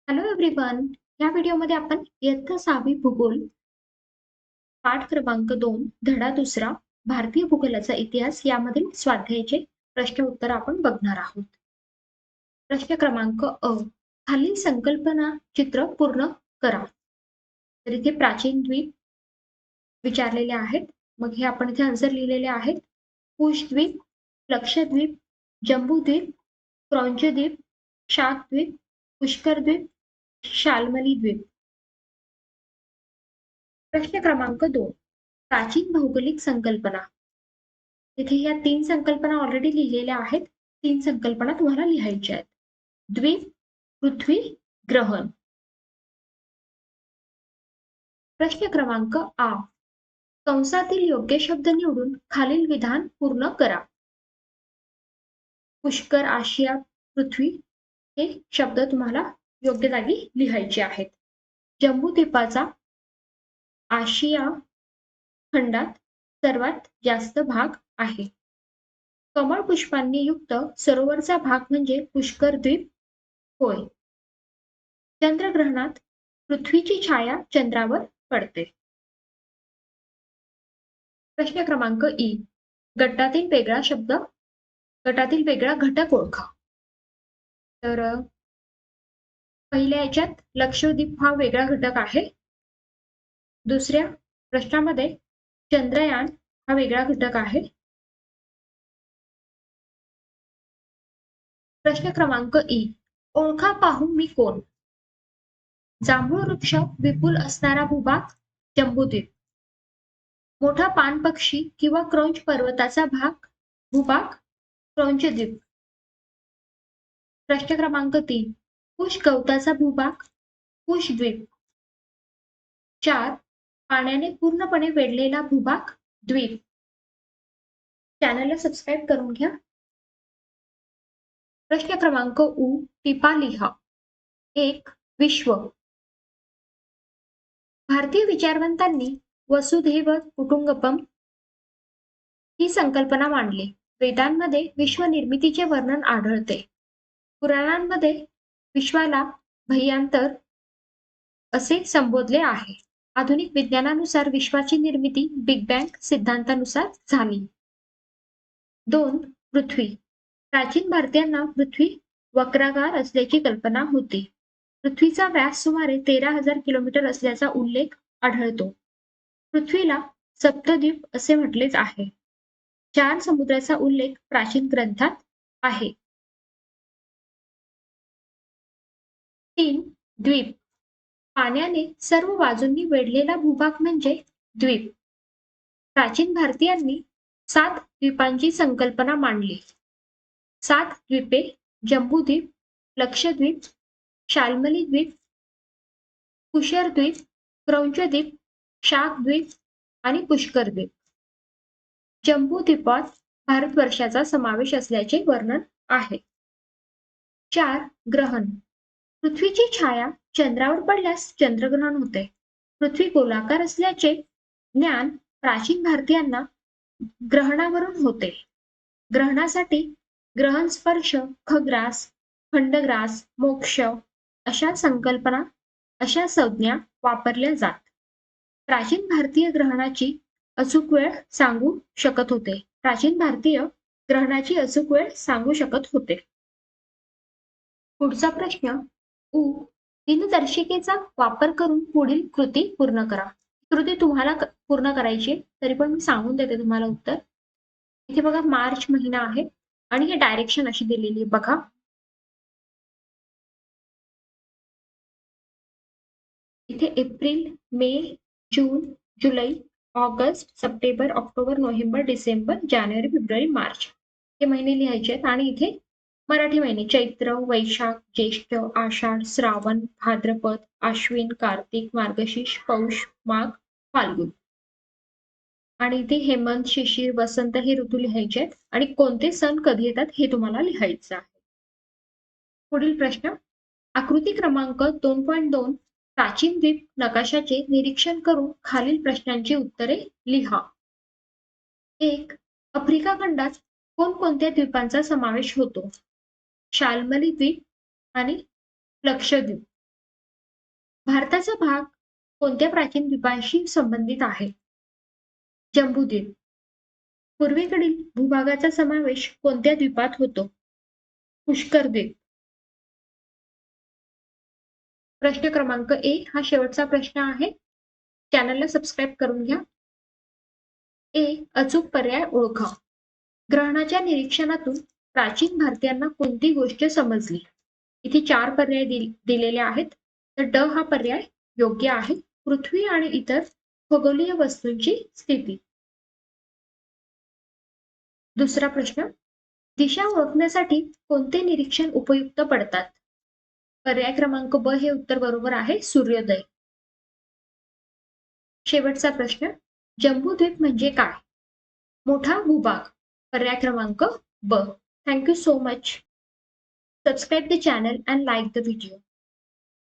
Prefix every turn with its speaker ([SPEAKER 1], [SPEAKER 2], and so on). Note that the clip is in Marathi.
[SPEAKER 1] Hello everyone. या व्हिडिओमध्ये आपण इयत्ता 6वी भूगोल पाठ क्रमांक 2 धडा दुसरा भारतीय भूगोलाचा इतिहास यामधील स्वाध्यायाचे प्रश्न उत्तर आपण बघणार आहोत. प्रश्न क्रमांक अ. खालील संकल्पना चित्र पूर्ण करा. तर इथे प्राचीन द्वीप विचारलेले आहेत. मग हे आपण इथे आन्सर लिहिलेले आहेत. कुशद्वीप, लक्षद्वीप, जम्बूद्वीप, क्रौंचद्वीप, शाकद्वीप, पुष्करद्वीप, शाल्मली द्वीप. प्रश्न क्रमांक 2. प्राचीन भौगोलिक संकल्पना. इथे या 3 संकल्पना ऑलरेडी लिहिलेल्या आहेत. 3 संकल्पना तुम्हाला लिहायच्या आहेत. द्वीप, पृथ्वी, ग्रहण. प्रश्न क्रमांक आ. कंसातील योग्य शब्द निवडून खालील विधान पूर्ण करा. पुष्कर, आशिया, पृथ्वी हे शब्द तुम्हाला योग्य जागी लिहायचे आहेत. जम्बूद्वीपाचा आशिया खंडात सर्वात जास्त भाग आहे. कमळ पुष्पांनी युक्त सरोवरचा भाग म्हणजे पुष्कर द्वीप होय. चंद्रग्रहणात पृथ्वीची छाया चंद्रावर पडते. प्रश्न क्रमांक ई. गटातील वेगळा घटक ओळखा. तर पहिल्या याच्यात लक्षद्वीप हा वेगळा घटक आहे. दुसऱ्या प्रश्नामध्ये चंद्रयान हा वेगळा घटक आहे. प्रश्न क्रमांक ई. ओळखा पाहू मी कोण. जांभूळ वृक्ष विपुल असणारा भूभाग जम्बूद्वीप. मोठा पाणपक्षी किंवा क्रौंच पर्वताचा भूभाग क्रौंचद्वीप. प्रश्न क्रमांक 3. कुश गवताचा भूभाग कुशद्वीप. 4. पाण्याने पूर्णपणे वेढलेला भूभाग द्वीप. चॅनलला सबस्क्राईब करून घ्या. प्रश्न क्रमांक उ. टिपा लिहा. 1. विश्व. भारतीय विचारवंतांनी वसुधैव कुटुंबकम ही संकल्पना मांडली. वेदांमध्ये विश्व निर्मितीचे वर्णन आढळते. पुराणांमध्ये विश्वाला भयंतर असे संबोधले आहे. आधुनिक विज्ञानानुसार विश्वाची निर्मिती बिग बँग सिद्धांतानुसार झाली. 2. पृथ्वी. प्राचीन भारतीयांना पृथ्वी वक्राकार असल्याची कल्पना होती. पृथ्वीचा व्यास सुमारे 13,000 किलोमीटर असल्याचा उल्लेख आढळतो. पृथ्वीला सप्तद्वीप असे म्हटलेच आहे. 4 समुद्राचा उल्लेख प्राचीन ग्रंथात आहे. 3. द्वीप. पाण्याने सर्व बाजूंनी वेढलेला भूभाग म्हणजे द्वीप. प्राचीन भारतीयांनी 7 द्वीपांची संकल्पना मांडली. 7 द्वीपे जम्बूद्वीप, लक्षद्वीप, शाल्मली द्वीप, कुशरद्वीप, क्रौंचद्वीप, शाकद्वीप आणि पुष्करद्वीप. जम्बूद्वीपात भारतवर्षाचा समावेश असल्याचे वर्णन आहे. 4. ग्रहण. पृथ्वीची छाया चंद्रावर पडल्यास चंद्रग्रहण होते. पृथ्वी गोलाकार असल्याचे ज्ञान प्राचीन भारतीयांना ग्रहणावरून होते. ग्रहणासाठी ग्रहण स्पर्श, खग्रास, खंडग्रास, मोक्ष अशा संज्ञा वापरल्या जात. प्राचीन भारतीय ग्रहणाची अचूक वेळ सांगू शकत होते. पुढचा प्रश्न उ. दिनदर्शिकेचा वापर करून पुढील कृती पूर्ण करा. कृती तुम्हाला पूर्ण करायची, तरी पण मी सांगून देते तुम्हाला उत्तर. इथे बघा मार्च महिना आहे आणि हे डायरेक्शन अशी दिलेली आहे बघा. इथे एप्रिल, मे, जून, जुलै, August, September, October, November, December, जानेवारी, फेब्रुवारी, मार्च हे महिने लिहायचे आहेत. आणि इथे मराठी महिने चैत्र, वैशाख, ज्येष्ठ, आषाढ, श्रावण, भाद्रपद, आश्विन, कार्तिक, मार्गशीर्ष, पौष, माघ, फाल्गुन. आणि इथे हेमंत, शिशिर, वसंत हे ऋतू लिहायचे आहेत आणि कोणते सण कधी येतात हे तुम्हाला लिहायचं आहे. पुढील प्रश्न. आकृती क्रमांक 2.2 प्राचीन द्वीप नकाशाचे निरीक्षण करून खालील प्रश्नांची उत्तरे लिहा. 1. आफ्रिका खंडात कोणकोणत्या द्वीपांचा समावेश होतो. शाल्मली द्वीप आणि लक्षद्वीप. भारताचा भाग कोणत्या प्राचीन द्वीपांशी संबंधित आहे? जंबूद्वीप. पूर्वेकडील भूभागाचा समावेश कोणत्या द्वीपात होतो? पुष्कर द्वीप. प्रश्न क्रमांक 1 हा शेवटचा प्रश्न आहे. चॅनलला सबस्क्राईब करून घ्या. अचूक पर्याय ओळखा. ग्रहणाच्या निरीक्षणातून प्राचीन भारतीयांना कोणती गोष्ट समजली? इथे 4 पर्याय दिलेले आहेत. तर ड हा पर्याय योग्य आहे. पृथ्वी आणि इतर खगोलीय वस्तूंची स्थिती. दुसरा प्रश्न, दिशा ओळखण्यासाठी कोणते निरीक्षण उपयुक्त पडतात? पर्याय क्रमांक ब हे उत्तर बरोबर आहे, सूर्योदय. शेवटचा प्रश्न, जंबूद्वीप म्हणजे काय? मोठा भूभाग. पर्याय क्रमांक ब. Thank you so much. Subscribe the channel and like the video.